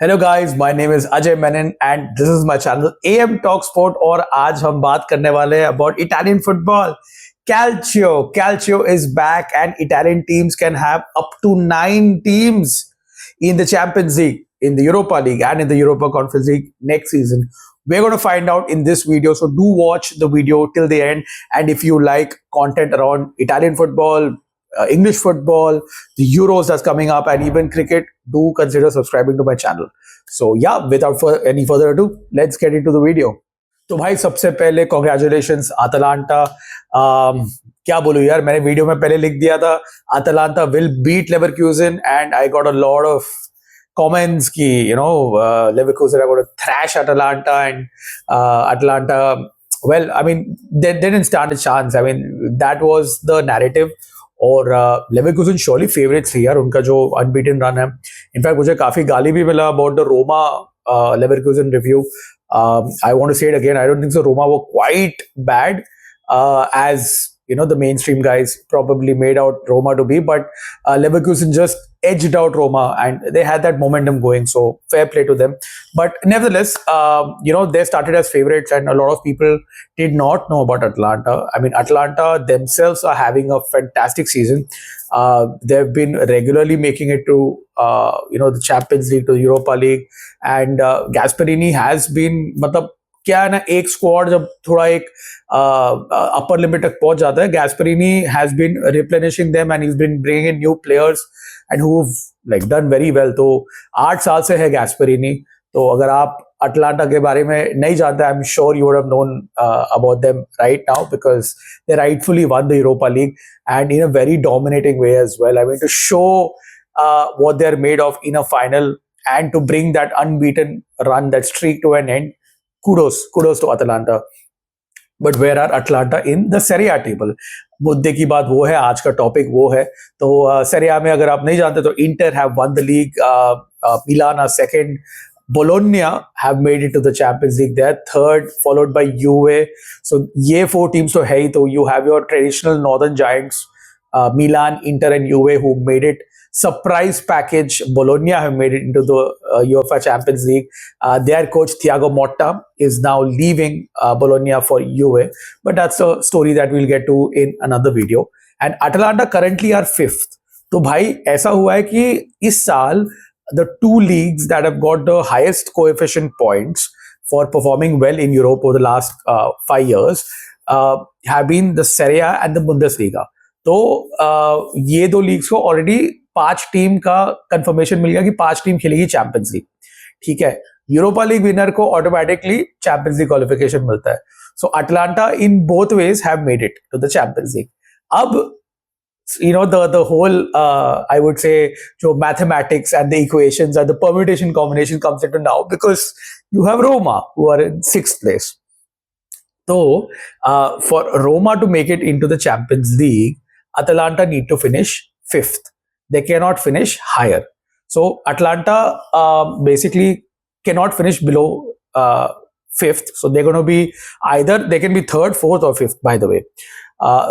Hello guys, my name is Ajay Menon and this is my channel am talk sport. और आज हम बात करने वाले हैं about Italian football. Calcio is back and Italian teams can have up to 9 teams in the Champions League, in the Europa League and in the Europa Conference League next season. We're going to find out in this video, so do watch the video till the end. And if you like content around Italian football, English football, the Euros that's coming up, and even cricket, do consider subscribing to my channel. So yeah, without any further ado, let's get into the video. तो भाई सबसे पहले congratulations Atlanta. क्या बोलूं यार, मैंने video में पहले लिख दिया था Atlanta will beat Leverkusen and I got a lot of comments ki Leverkusen are going to thrash Atalanta and Atalanta, well, I mean, they didn't stand a chance. I mean, that was the narrative. और Leverkusen surely favourites थी यार, उनका जो unbeaten run है। In fact मुझे काफी गाली भी मिला about the Roma Leverkusen review. I want to say it again, I don't think so Roma were quite bad as the mainstream guys probably made out Roma to be, but Leverkusen just edged out Roma and they had that momentum going, so fair play to them. But nevertheless, they started as favorites and a lot of people did not know about Atalanta. I mean, Atalanta themselves are having a fantastic season. They've been regularly making it to the Champions League, to Europa League, and Gasperini has been, मतलब क्या है ना, एक squad जब थोड़ा एक upper limit तक पहुंच जाता है, Gasperini has been replenishing them and he has been bringing in new players and who like done very well. तो 8 साल से है गैस्परिनी। तो अगर आप अटलांटा के बारे में नहीं जानते, I am sure you would have known about them right now because they rightfully won the Europa League and in a very dominating way as well. I mean, to show what they're made of in a final and to bring that unbeaten run, that streak to an end, kudos to Atalanta. But where are Atalanta in the Serie A table? मुद्दे की बात वो है, आज का topic वो है। तो Serie A में अगर आप नहीं जानते तो Inter have won the league, Milan are second, Bologna have made it to the Champions League, they are third, followed by Juve. So ये 4 teams तो है ही। तो you have your traditional northern giants, Milan, Inter and Juve, who made it. Surprise package, Bologna have made it into the UEFA Champions League. Their coach Thiago Motta is now leaving Bologna for Juve, but that's a story that we'll get to in another video. And Atalanta currently are 5th. तो भाई ऐसा हुआ है कि इस साल the 2 leagues that have got the highest coefficient points for performing well in Europe over the last 5 years have been the Serie A and the Bundesliga. तो ये 2 लीग्स को ऑलरेडी 5 टीम का कंफर्मेशन मिल गया कि 5 टीम खेलेगी Champions League. ठीक है, यूरोपा लीग विनर को ऑटोमेटिकली चैंपियंस लीग क्वालिफिकेशन मिलता है। So Atalanta in both ways have made it to the Champions League. अब the whole I would say जो mathematics and the equations and the permutation combination comes into now, because you have Roma who are in 6th place. So for Roma to make it into the Champions League, Atalanta need to finish 5th. They cannot finish higher. So Atalanta basically cannot finish below 5th. So they're going to be either, they can be 3rd, 4th or 5th, by the way.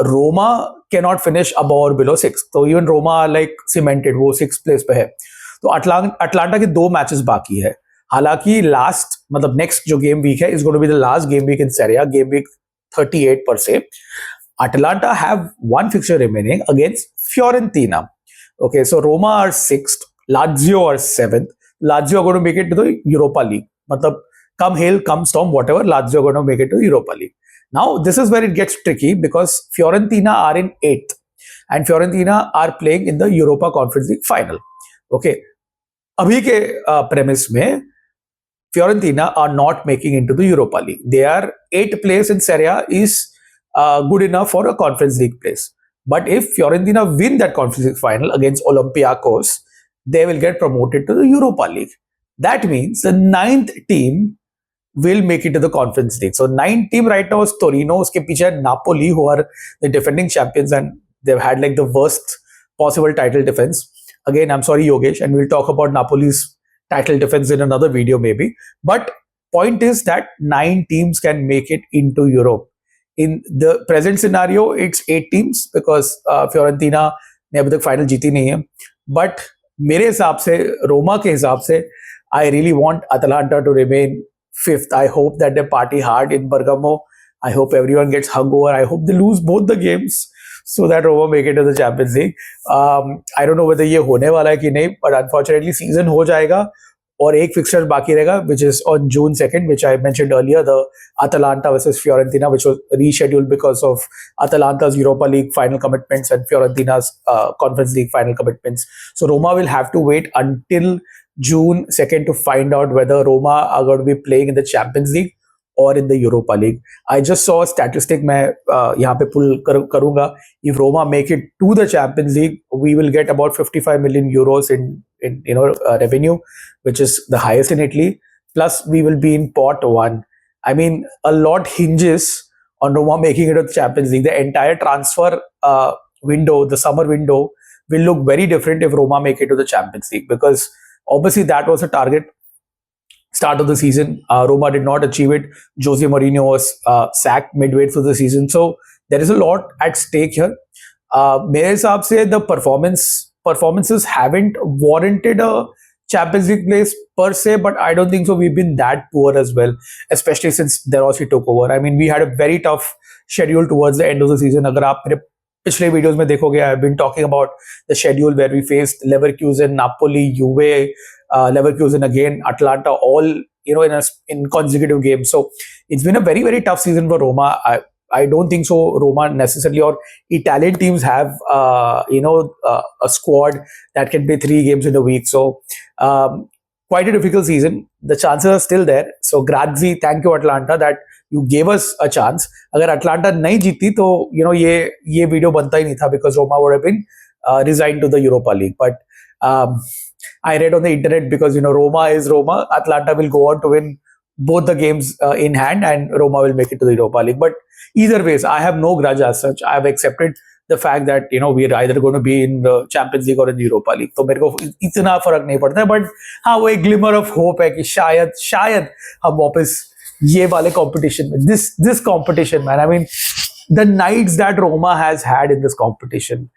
Roma cannot finish above or below 6th. So even Roma are like cemented, वो 6th place पे है। तो Atlanta के 2 matches बाकी है। हालांकि last, मतलब next जो गेम वीक है, is going to be the last game week in Serie A, game week 38 per se. Atalanta have 1 fixture remaining against Fiorentina. Okay, so Roma are 6th, Lazio are 7th. Lazio are going to make it to the Europa League. मतलब come hail, come storm, whatever, Lazio are going to make it to Europa League. Now, this is where it gets tricky because Fiorentina are in 8th and Fiorentina are playing in the Europa Conference League final. Okay, अभी के premise में Fiorentina are not making into the Europa League. They are 8th place in Serie A is good enough for a Conference League place. But if Fiorentina win that Conference League final against Olympiacos, they will get promoted to the Europa League. That means the 9th team will make it to the Conference League. So 9th team right now is Torino. Uske piche Napoli, who are the defending champions, and they've had like the worst possible title defense. Again, I'm sorry, Yogesh, and we'll talk about Napoli's title defense in another video maybe. But point is that 9 teams can make it into Europe. In the present scenario, it's 8 teams because Fiorentina ने अभी तक final जीती नहीं है। But मेरे हिसाब से, रोमा के हिसाब से, I really want Atalanta to remain fifth. I hope that they party hard in Bergamo. I hope everyone gets hungover. I hope they lose both the games so that Roma make it to the Champions League. I don't know whether ये होने वाला है कि नहीं, but unfortunately season हो जाएगा और एक फिक्सचर बाकी रहेगा, which is on June 2nd, which I mentioned earlier, the Atalanta versus Fiorentina, which was rescheduled because of Atalanta's Europa League final commitments and Fiorentina's Conference League final commitments. So Roma will have to wait until June 2nd to find out whether Roma are going to be playing in the Champions League or in the Europa League. I just saw a statistic मैं यहाँ पे pull करूँगा. If Roma make it to the Champions League, we will get about 55 million euros in revenue, which is the highest in Italy. Plus, we will be in pot one. I mean, a lot hinges on Roma making it to the Champions League. The entire transfer window, the summer window, will look very different if Roma make it to the Champions League, because obviously that was a target start of the season. Roma did not achieve it. Jose Mourinho was sacked midway through the season. So there is a lot at stake here. मेरे हिसाब से the performances haven't warranted a Champions League place per se, but I don't think so. We've been that poor as well, especially since De Rossi took over. I mean, we had a very tough schedule towards the end of the season. अगर आप मेरे पिछले videos में देखोगे, I've been talking about the schedule where we faced Leverkusen, Napoli, Juve, Leverkusen again, Atalanta, all in consecutive games. So it's been a very, very tough season for Roma. I don't think so Roma necessarily or Italian teams have a squad that can play 3 games in a week. So quite a difficult season. The chances are still there. So grazie, thank you Atalanta that you gave us a chance. अगर Atalanta नहीं जीती तो ये video बनता ही नहीं था, because Roma would have been resigned to the Europa League. But I read on the internet, because Roma is Roma, Atalanta will go on to win both the games in hand, and Roma will make it to the Europa League. But either ways, I have no grudge as such. I have accepted the fact that we are either going to be in the Champions League or in the Europa League. तो मेरे को इतना फर्क नहीं पड़ता है, but हाँ वो एक glimmer of hope है कि शायद हम वापस ये वाले competition में, this competition, man. I mean, the nights that Roma has had in this competition,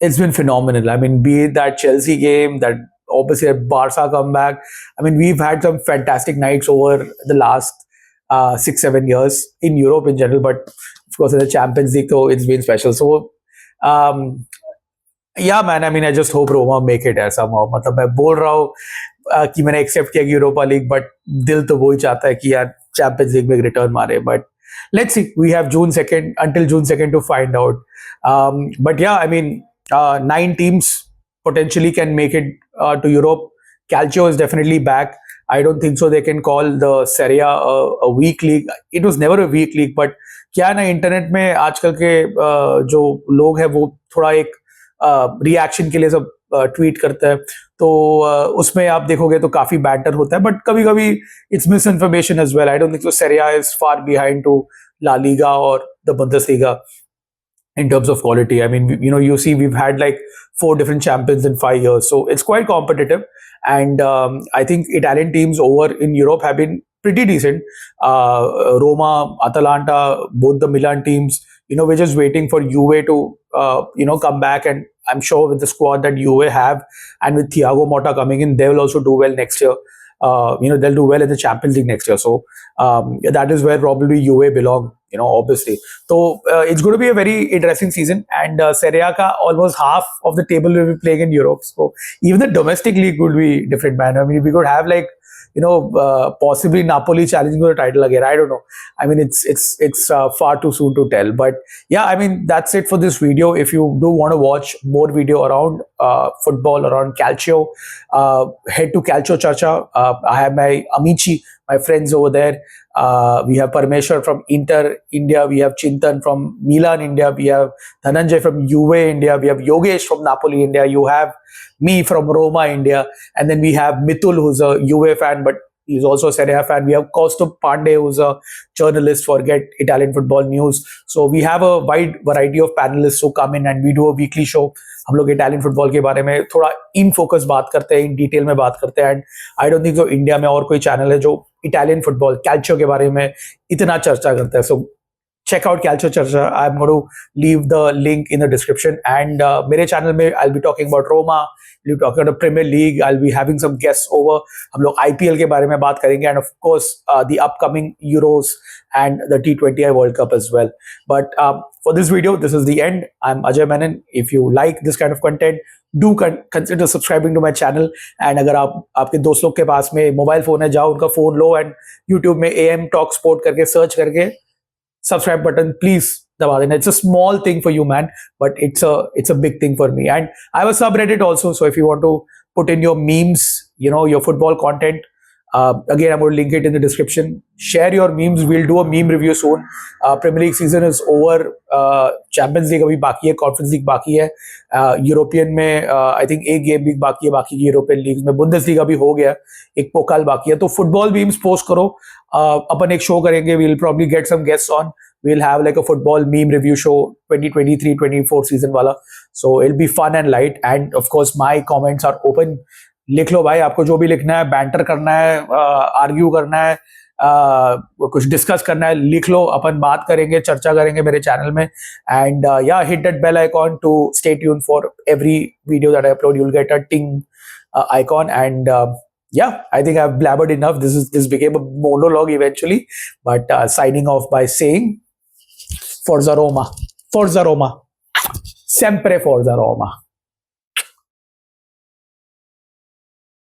it's been phenomenal. I mean, be it that Chelsea game, that obviously a Barca comeback. I mean, we've had some fantastic nights over the last 6-7 years in Europe in general, but of course in the Champions League, so it's been special. So, yeah, man. I mean, I just hope Roma make it somehow. मतलब मैं बोल रहा हूँ कि मैंने accept किया कि Europa League, but दिल तो वही चाहता है कि यार Champions League में return मारे. But let's see. We have until June 2nd to find out. But yeah, I mean, 9 teams potentially can make it to Europe. Calcio is definitely back. I don't think so they can call the Serie A a weak league. It was never a weak league, but क्या ना internet में आजकल के जो लोग हैं वो थोड़ा एक रिएक्शन के लिए सब ट्वीट करते हैं, तो उसमें आप देखोगे तो काफी बैटर होता है, बट कभी कभी it's miss information as well. I don't think so Serie A is far behind to La Liga or the Bundesliga in terms of quality. I mean, you see we've had like 4 different champions in 5 years, so it's quite competitive. And I think Italian teams over in Europe have been pretty decent. Roma, Atalanta, both the Milan teams, we're just waiting for Juve to come back, and I'm sure with the squad that Juve have, and with Thiago Motta coming in, they will also do well next year. They'll do well in the Champions League next year. So that is where probably Juve belong, obviously. So it's going to be a very interesting season, and Serie A ka almost half of the table will be playing in Europe. So even the domestic league would be different, man. I mean, we could have like possibly Napoli challenging for the title again. I don't know. I mean, it's far too soon to tell. But yeah, I mean, that's it for this video. If you do want to watch more video around football, around Calcio, head to Calcio Chacha. I have my Amici, my friends over there. We have Parmeshwar from Inter India. We have Chintan from Milan India. We have Dhananjay from Juve India. We have Yogesh from Napoli India. You have me from Roma India. And then we have Mitul, who's a Juve fan, but he's also a Serie A fan. We have Kaustubh Pandey, who's a journalist for Get Italian Football News. So we have a wide variety of panelists who come in, and we do a weekly show. हम लोग Italian football के बारे में थोड़ा in focus बात करते हैं, in detail में बात करते हैं. And I don't think so India में और कोई चैनल है जो इटालियन फुटबॉल कैल्चियो के बारे में इतना चर्चा करता है. सो check out Calcio Charcha. I'm going to leave the link in the description. And मेरे channel में I'll be talking about Roma, we'll be talking about the Premier League. I'll be having some guests over. हम लोग IPL के बारे में बात करेंगे, and of course the upcoming Euros and the T20I World Cup as well. But for this video, this is the end. I'm Ajay Menon. If you like this kind of content, do consider subscribing to my channel. And अगर आपके दोस्त लोग के पास में mobile phone है, जाओ उनका phone low and YouTube में AM Talk Sport करके सर्च करके subscribe button please दबा देना. It's a small thing for you, man, but it's a big thing for me. And I have a subreddit also, so if you want to put in your memes, your football content, again, I'm going to link it in the description. Share your memes. We'll do a meme review soon. Premier League season is over. Champions League अभी बाकी है, Conference League बाकी है. European में I think एक game week बाकी है, बाकी की European Leagues में Bundesliga भी हो गया, एक पोकाल बाकी है. तो football memes post करो. अपन एक show करेंगे. We'll probably get some guests on. We'll have like a football meme review show 2023-24 season वाला. So it'll be fun and light. And of course, my comments are open. लिख लो भाई, आपको जो भी लिखना है, बैंटर करना है, आर्ग्यू करना है, कुछ डिस्कस करना है, लिख लो. अपन बात करेंगे, चर्चा करेंगे मेरे चैनल में. And yeah hit that bell icon to stay tune for every video that I upload. You will get a ting icon. And yeah, I think I've blabbered enough. This became a monologue eventually, but signing off by saying Forza Roma, Forza Roma, sempre Forza Roma.